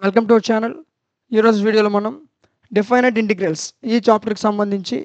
Welcome to our channel. ఈరోజు వీడియోలో మనం డిఫైనైట్ ఇంటిగ్రల్స్ ఈ చాప్టర్కి సంబంధించి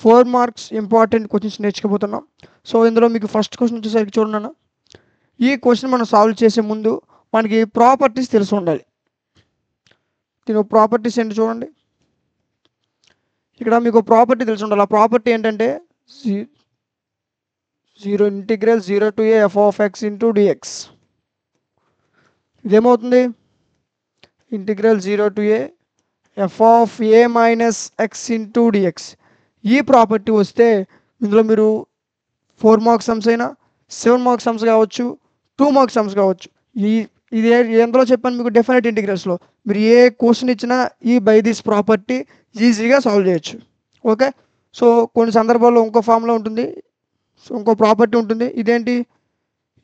4 మార్క్స్ ఇంపార్టెంట్ క్వశ్చన్స్ నేర్చుకోబోతున్నాం. సో ఇందులో మీకు ఫస్ట్ క్వశ్చన్ వచ్చేసరికి చూడండి. ఈ క్వశ్చన్ మనం సాల్వ్ చేసే ముందు మనకి ప్రాపర్టీస్ తెలిసి ఉండాలి. దీని ప్రాపర్టీస్ ఏంటి చూడండి. ఇక్కడ మీకు ప్రాపర్టీ తెలిసి ఉండాలి. ఆ ప్రాపర్టీ ఏంటంటే 0 integral 0 to a f of x into dx. ఇదేమవుతుంది? Integral 0 to a f of a minus x into dx. ఈ ప్రాపర్టీ వస్తే ఇందులో మీరు 4 మార్క్స్ సమ్స్ అయినా 7 మార్క్స్ సమ్స్ కావచ్చు, 2 మార్క్స్ సమ్స్ కావచ్చు. ఇది ఎందులో చెప్పాను మీకు, డెఫినెట్ ఇంటిగ్రల్స్లో మీరు ఏ క్వశ్చన్ ఇచ్చినా ఈ బై దిస్ ప్రాపర్టీ ఈజీగా సాల్వ్ చేయొచ్చు. ఓకే, సో కొన్ని సందర్భాల్లో ఇంకో ఫామ్లో ఉంటుంది, సో ఇంకో ప్రాపర్టీ ఉంటుంది. ఇదేంటి?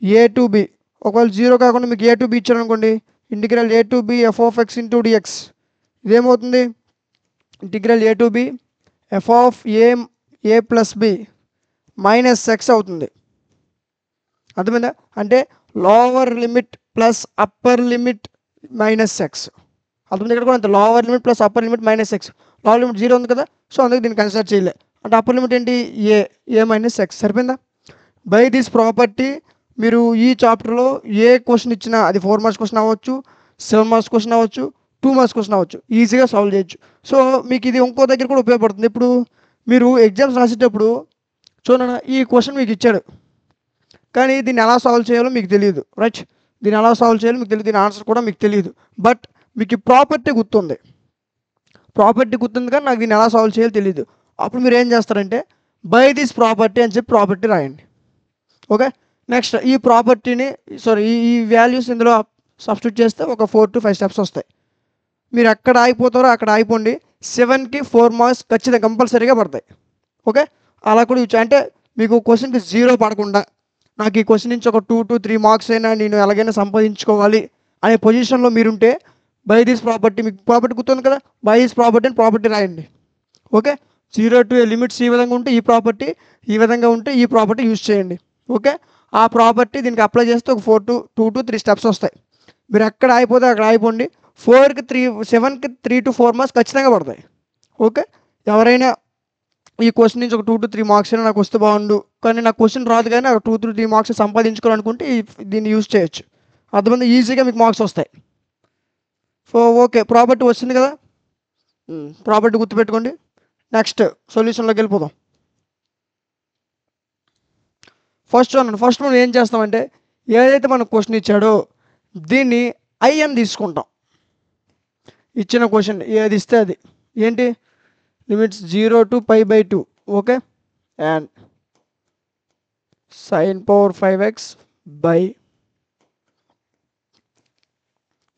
A to b. ఒకవేళ 0 కాకుండా మీకు ఏ టు బి ఇచ్చారు అనుకోండి, integral a to b f of x into dx. ఇదేమవుతుంది? Integral a to b f of a plus b minus x అవుతుంది. అర్థమైందా? అంటే lower limit plus upper limit minus x. అర్థమైంది? ఇక్కడ కూడా అంతే, lower limit plus upper limit minus x. Lower limit 0 ఉంది కదా, సో అందుకే దీన్ని కన్సిడర్ చేయలే. అంటే అప్పర్ లిమిట్ ఏంటి? ఏ మైనస్ ఎక్స్. సరిపోయిందా? బై దిస్ ప్రాపర్టీ మీరు ఈ చాప్టర్లో ఏ క్వశ్చన్ ఇచ్చినా, అది 4 మార్క్స్ క్వశ్చన్ అవ్వచ్చు, 7 మార్క్స్ క్వశ్చన్ అవ్వచ్చు, 2 మార్క్స్ క్వశ్చన్ అవ్వచ్చు, ఈజీగా సాల్వ్ చేయొచ్చు. సో మీకు ఇది ఇంకో దగ్గర కూడా ఉపయోగపడుతుంది. ఇప్పుడు మీరు ఎగ్జామ్స్ రాసేటప్పుడు చూడండి, ఈ క్వశ్చన్ మీకు ఇచ్చాడు, కానీ దీన్ని ఎలా సాల్వ్ చేయాలో మీకు తెలియదు. రైట్, దీన్ని ఎలా సాల్వ్ చేయాలో మీకు తెలియదు, దీని ఆన్సర్ కూడా మీకు తెలియదు. బట్ మీకు ఈ ప్రాపర్టీ గుర్తుంది, కానీ నాకు దీన్ని ఎలా సాల్వ్ చేయాలో తెలియదు. అప్పుడు మీరు ఏం చేస్తారంటే బై దిస్ ప్రాపర్టీ అని చెప్పి ప్రాపర్టీ రాయండి. ఓకే, నెక్స్ట్ ఈ ప్రాపర్టీని ఈ వాల్యూస్ ఇందులో సబ్స్టిట్యూట్ చేస్తే ఒక 4 to 5 స్టెప్స్ వస్తాయి. మీరు ఎక్కడ ఆగిపోతారో అక్కడ ఆగిపోండి. 7కి 4 మార్క్స్ ఖచ్చితంగా కంపల్సరీగా పడతాయి. ఓకే, అలా కూడా ఇచ్చు. అంటే మీకు క్వశ్చన్కి 0 పడకుండా నాకు ఈ క్వశ్చన్ నుంచి ఒక 2 to 3 మార్క్స్ అయినా నేను ఎలాగైనా సంపాదించుకోవాలి అనే పొజిషన్లో మీరుంటే బై దిస్ ప్రాపర్టీ, మీకు ప్రాపర్టీ గుర్తుంది కదా, బై దిస్ ప్రాపర్టీ అని ప్రాపర్టీ రాయండి. ఓకే, 0 to a లిమిట్స్ ఈ విధంగా ఉంటే ఈ ప్రాపర్టీ, ఈ విధంగా ఉంటే ఈ ప్రాపర్టీ యూజ్ చేయండి. ఓకే, ఆ ప్రాపర్టీ దీనికి అప్లై చేస్తే ఒక 2 to 3 స్టెప్స్ వస్తాయి. మీరు ఎక్కడ ఆగిపోతే అక్కడ ఆగిపోండి. 7కి 3 to 4 మార్క్స్ ఖచ్చితంగా పడతాయి. ఓకే, ఎవరైనా ఈ క్వశ్చన్ నుంచి ఒక 2 to 3 మార్క్స్ అయినా నాకు వస్తే బాగుండు, కానీ నాకు క్వశ్చన్ రాదు కానీ 2 to 3 మార్క్స్ సంపాదించుకోవాలనుకుంటే దీన్ని యూజ్ చేయొచ్చు. అర్థమైంది? ఈజీగా మీకు మార్క్స్ వస్తాయి. సో ఓకే, ప్రాపర్టీ వచ్చింది కదా, ప్రాపర్టీ గుర్తుపెట్టుకోండి. నెక్స్ట్ సొల్యూషన్లోకి వెళ్ళిపోదాం. ఫస్ట్ మనం ఏం చేస్తామంటే ఏదైతే మనకు క్వశ్చన్ ఇచ్చాడో దీన్ని ఐ అని తీసుకుంటాం. ఇచ్చిన క్వశ్చన్ ఏది ఇస్తే అది ఏంటి, limits 0 to π/2. Okay, and sin power 5x by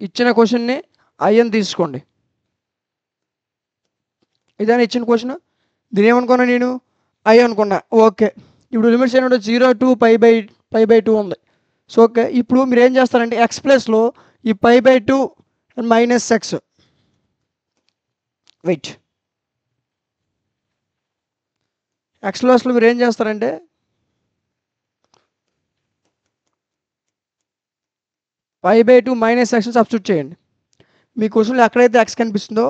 ఇచ్చిన క్వశ్చన్ని ఐ అని తీసుకోండి. ఇదని ఇచ్చిన క్వశ్చన్, దీని ఏమనుకున్నా నేను ఐ అనుకున్నా. ఓకే, ఇప్పుడు లిమిట్స్ ఏంటంటే 0 to π/2 ఉంది. సో ఓకే, ఇప్పుడు మీరు ఏం చేస్తారంటే ఎక్స్ ప్లేస్లో ఈ π/2 మైనస్ ఎక్స్, వెయిట్, ఎక్స్ ప్లేస్లో మీరు ఏం చేస్తారంటే π/2 మైనస్ ఎక్స్ని సబ్స్టిట్యూట్ చేయండి. మీ క్వశ్చన్లో ఎక్కడైతే ఎక్స్ కనిపిస్తుందో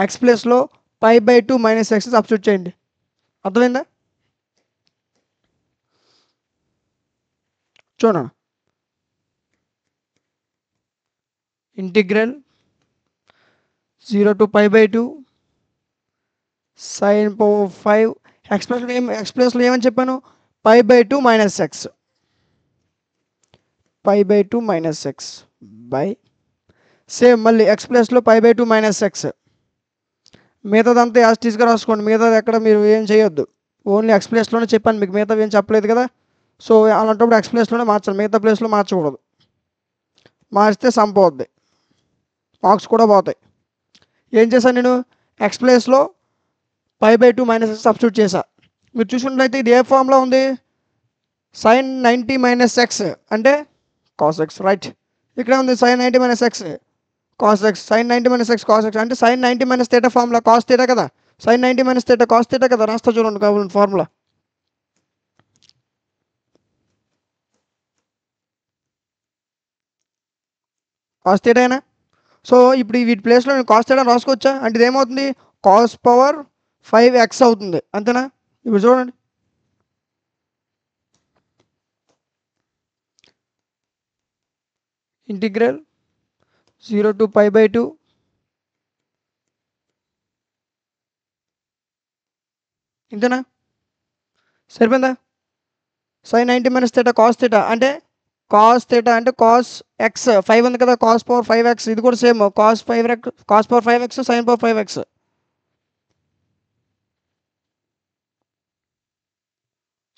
ఎక్స్ ప్లేస్లో π/2 మైనస్ ఎక్స్ని సబ్స్టిట్యూట్ చేయండి. అర్థమైందా? చూడండి, ఇంటిగ్రల్ 0 to π/2 sin power 5 ఎక్స్ప్రెస్లో ఏమని చెప్పాను, π/2 minus x, π/2 minus x by same మళ్ళీ ఎక్స్ ప్లస్లో π/2 మైనస్ ఎక్స్. మిగతాదంతా యాస్టీస్గా రాసుకోండి, మిగతాది ఎక్కడ మీరు ఏం చేయొద్దు. ఓన్లీ ఎక్స్ ప్లేస్లోనే చెప్పాను మీకు, మిగతా ఏం చెప్పలేదు కదా. సో అలాంటప్పుడు ఎక్స్ ప్లేస్లోనే మార్చాలి, మిగతా ప్లేస్లో మార్చకూడదు. మార్చితే సంపోద్ది, మార్క్స్ కూడా పోతాయి. ఏం చేశాను నేను, ఎక్స్ ప్లేస్లో π/2 మైనస్ ఎక్స్ సబ్స్టిట్యూట్ చేశా. మీరు చూసుకున్నట్లయితే ఇది ఏ ఫామ్లో ఉంది, sin 90 మైనస్ ఎక్స్ అంటే కాస్ ఎక్స్. రైట్, ఇక్కడ ఉంది sin 90 minus X cos X, sin 90 minus X cos X అంటే sin 90 minus theta formula cos theta కదా, sin 90 minus theta cos theta కదా. రాస్తా చూడండి కావాలి ఫార్ములా, కాస్ థీటానా. సో ఇప్పుడు వీటి ప్లేస్లో నేను కాస్ థీటా రాసుకోవచ్చా అంటే ఇదేమవుతుంది కాస్ పవర్ 5x అవుతుంది అంతేనా ఇప్పుడు చూడండి ఇంటిగ్రల్ 0 to π/2 ఇంతేనా సరిపోయిందా sin 90 minus theta cos theta అంటే కాస్ థీటా అంటే కాస్ ఎక్స్ 5 ఉంది కదా కాస్ పవర్ 5x ఇది కూడా same cos power 5x sin power 5x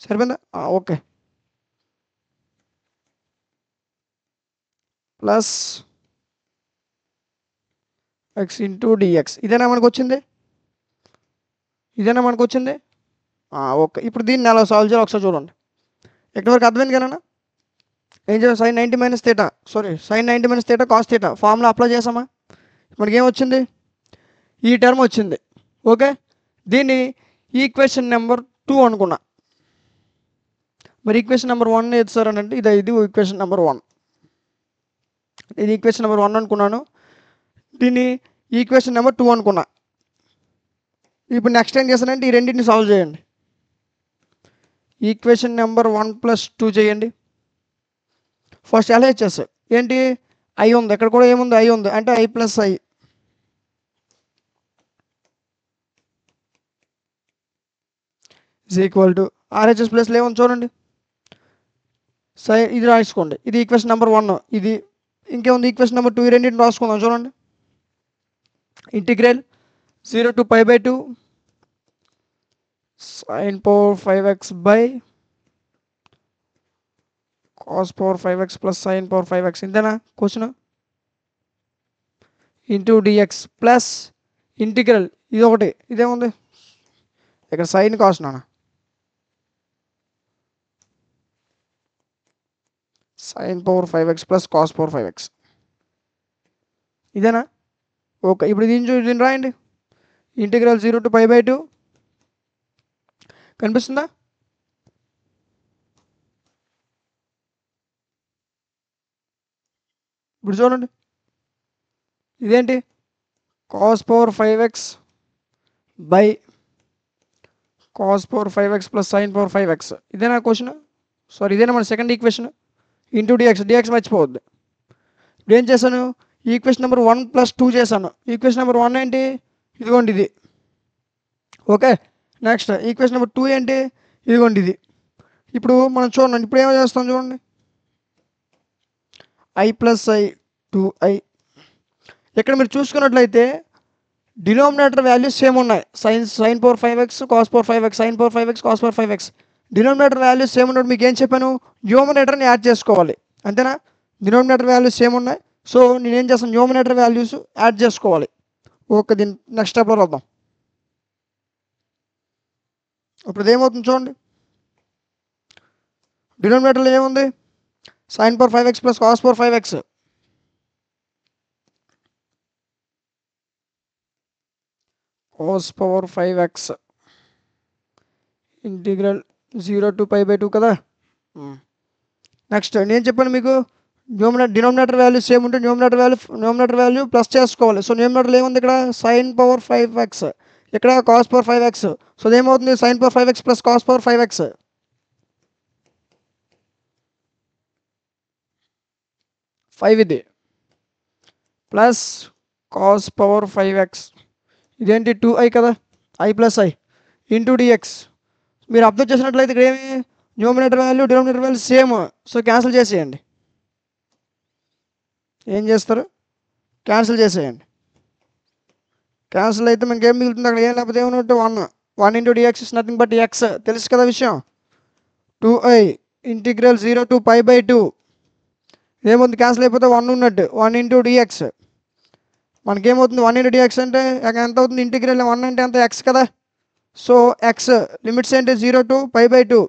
సరిపోయిందా okay plus x into dx ఇదేనా మనకు వచ్చింది ఓకే ఇప్పుడు దీన్ని ఎలా సాల్వ్ చేయాలి ఒకసారి చూడండి ఎక్కడి వరకు అర్థమైంది కదా ఏం చేయాలి sin 90 minus theta sin 90 minus theta cos theta formula apply చేసామా మనకి ఏమొచ్చింది ఈ టర్మ్ వచ్చింది ఓకే దీన్ని ఈక్వేషన్ నెంబర్ 2 అనుకున్నా మరి ఈక్వేషన్ నెంబర్ 1 ఏది సార్ అని అంటే ఇది ఈక్వేషన్ నెంబర్ 1 ఇది ఈక్వేషన్ నెంబర్ 1 అనుకున్నాను దీన్ని ఈక్వేషన్ నెంబర్ 2 అనుకున్నా ఇప్పుడు నెక్స్ట్ ఏం చేస్తానంటే ఈ రెండింటిని సాల్వ్ చేయండి ఈక్వేషన్ నెంబర్ 1 + 2 చేయండి ఫస్ట్ LHS ఏంటి ఐ ఉంది ఇక్కడ కూడా ఏముంది ఐ ఉంది అంటే I + I = RHS ప్లేస్లో ఏముంది చూడండి ఇది రాసుకోండి ఇది ఈక్వేషన్ నెంబర్ 1 ఇది ఇంకేముంది ఈక్వేషన్ నెంబర్ 2 ఈ రెండింటిని రాసుకుందాం చూడండి integral 0 to π/2 sin power 5x by cos power 5x plus sin power 5x ఇంతేనా question into dx plus integral ఇది ఒకటి ఇదేముంది ఇక్కడ సైన్ కాస్ నాన్న sin power 5x plus cos power 5x ఇదేనా ఓకే ఇప్పుడు దీన్ని రాయండి ఇంటిగ్రల్ 0 to π/2 కనిపిస్తుందా ఇప్పుడు చూడండి ఇదేంటి cos power 5x by cos power 5x plus sin power 5x ఇదేనా క్వశ్చన్ ఇదేనా మన సెకండ్ ఈక్వేషన్ ఇంటూ డిఎక్స్ మర్చిపోవద్దు ఇప్పుడు ఏం చేశాను ఈక్వేషన్ నెంబర్ 1 + 2 చేశాను ఈక్వేషన్ నెంబర్ 1 ఏంటి ఇదిగోండి ఇది ఓకే నెక్స్ట్ ఈక్వేషన్ నెంబర్ 2 ఏంటి ఇదిగోండి ఇది ఇప్పుడు మనం చూడండి ఇప్పుడు ఏమో చేస్తాం చూడండి I + I 2I ఇక్కడ మీరు చూసుకున్నట్లయితే డినోమినేటర్ వాల్యూస్ సేమ్ ఉన్నాయి sin power 5x cos power 5x sin power 5x cos power 5x denominator values same ఉన్నప్పుడు మీకు ఏం చెప్పాను న్యూమరేటర్ని యాడ్ చేసుకోవాలి అంతేనా డినోమినేటర్ వాల్యూస్ సేమ్ ఉన్నాయి సో నేనేం చేస్తాను న్యూమరేటర్ వాల్యూస్ యాడ్ చేసుకోవాలి ఓకే దీన్ని నెక్స్ట్ స్టెప్లో రాద్దాం ఇప్పుడు ఏమవుతుంది చూడండి డినోమినేటర్లో ఏముంది sin power 5x plus cos power 5x cos power 5x integral 0 to π/2 కదా నెక్స్ట్ నేను చెప్పాను మీకు డినోమినేటర్ వాల్యూ సేమ్ ఉంటే న్యూమరేటర్ వాల్యూ ప్లస్ చేసుకోవాలి సో న్యూమరేటర్లో ఏముంది ఇక్కడ sin power 5x ఇక్కడ cos power 5x సో ఏమవుతుంది sin power 5x plus cos power 5x 5 ఇది ప్లస్ cos power 5x ఇదేంటి 2I కదా I + I ఇంటూ డిఎక్స్ మీరు అబ్జర్వ్ చేసినట్లయితే ఇక్కడ ఏమి numerator value denominator value same so cancel చేసేయండి ఏం చేస్తారు క్యాన్సిల్ చేసేయండి క్యాన్సిల్ అయితే మనకి ఏం మిగులుతుంది అక్కడ ఏం లేకపోతే ఏమన్నట్టు 1 into dx is nothing but x తెలుసు కదా విషయం 2I ఇంటిగ్రల్ 0 to π/2 ఏముంది క్యాన్సిల్ అయిపోతే 1 ఉన్నట్టు 1 ఇంటూ డిఎక్స్ మనకేమవుతుంది 1 ఇంటూ డిఎక్స్ అంటే ఎంత అవుతుంది ఇంటిగ్రల్ 1 అంటే ఎంత ఎక్స్ కదా సో ఎక్స్ లిమిట్స్ ఏంటి 0 to π/2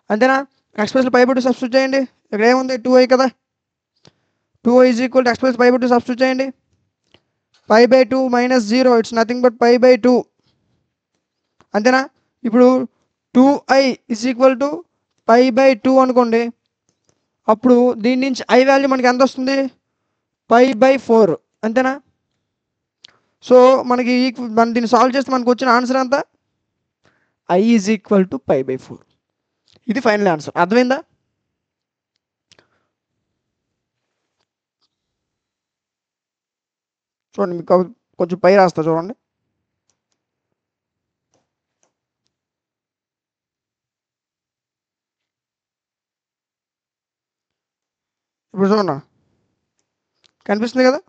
అంతేనా ఎక్స్ప్రెస్ π/2 సబ్స్టిట్యూట్ చేయండి ఇక్కడ ఏముంది 2I కదా 2I = ఎక్స్ప్రెస్ π/2 సబ్స్టిట్యూట్ చేయండి π/2 - 0 ఇట్స్ నథింగ్ బట్ π/2 అంతేనా ఇప్పుడు 2I = π/2 అనుకోండి అప్పుడు దీని నుంచి I వాల్యూ మనకి ఎంత వస్తుంది π/4 అంతేనా? సో మనకి దీన్ని సాల్వ్ చేస్తే మనకు వచ్చిన ఆన్సర్ ఎంత? I is equal to π/4. ఇది ఫైనల్ ఆన్సర్. అర్థమైందా? చూడండి మీకు కొంచెం పై రాస్తా చూడండి. ఇప్పుడు చూడండి కనిపిస్తుంది కదా?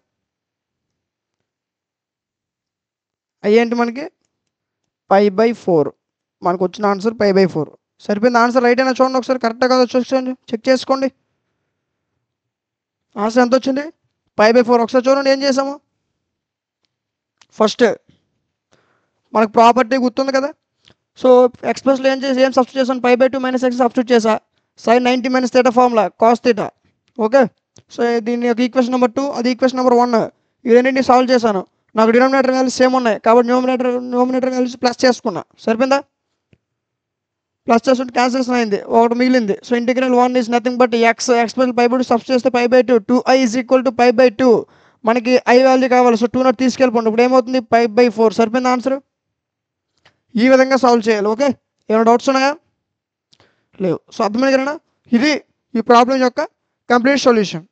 అయ్యేంటి మనకి π/4. మనకు వచ్చిన ఆన్సర్ π/4. సరిపోయింది. ఆన్సర్ రైట్ అయినా చూడండి ఒకసారి, కరెక్టా కదా చూసుకోండి, చెక్ చేసుకోండి. ఆన్సర్ ఎంత వచ్చింది? π/4. ఒకసారి చూడండి ఏం చేసాము. ఫస్ట్ మనకు ప్రాపర్టీ గుర్తుంది కదా. సో ఎక్స్ప్రెస్లో ఏం సబ్స్టిట్యూట్ చేశాను? π/2 - x సబ్స్టిట్యూట్ చేసా. sin 90 - θ formula cos θ. Okay. So దీని యొక్క ఈక్వేషన్ నెంబర్ 2, అది ఈక్వేషన్ నెంబర్ 1. ఈ రెండింటిని సాల్వ్ చేశాను. నాకు డినామినేటర్ వాల్యూస్ సేమ్ ఉన్నాయి కాబట్టి న్యూమినేటర్ వాల్యూస్ ప్లస్ చేసుకున్నా. సరిపోయిందా? ప్లస్ చేస్తుంటే క్యాన్సిలేషన్ అయింది, ఒకటి మిగిలింది. So integral 1 is nothing but x express π/2 substitute చేస్తే π/2. 2i is equal to π/2. మనకి i వాల్యూ కావాలి. సో 2 నాట్ తీసుకెళ్ళిపోండి. ఇప్పుడు ఏమవుతుంది? π/4. సరిపోయింది ఆన్సర్. ఈ విధంగా సాల్వ్ చేయాలి. ఓకే. ఏమైనా డౌట్స్ ఉన్నాయా? లేవు. సో అర్థమైంది కదా? ఇది ఈ ప్రాబ్లం యొక్క కంప్లీట్ సొల్యూషన్.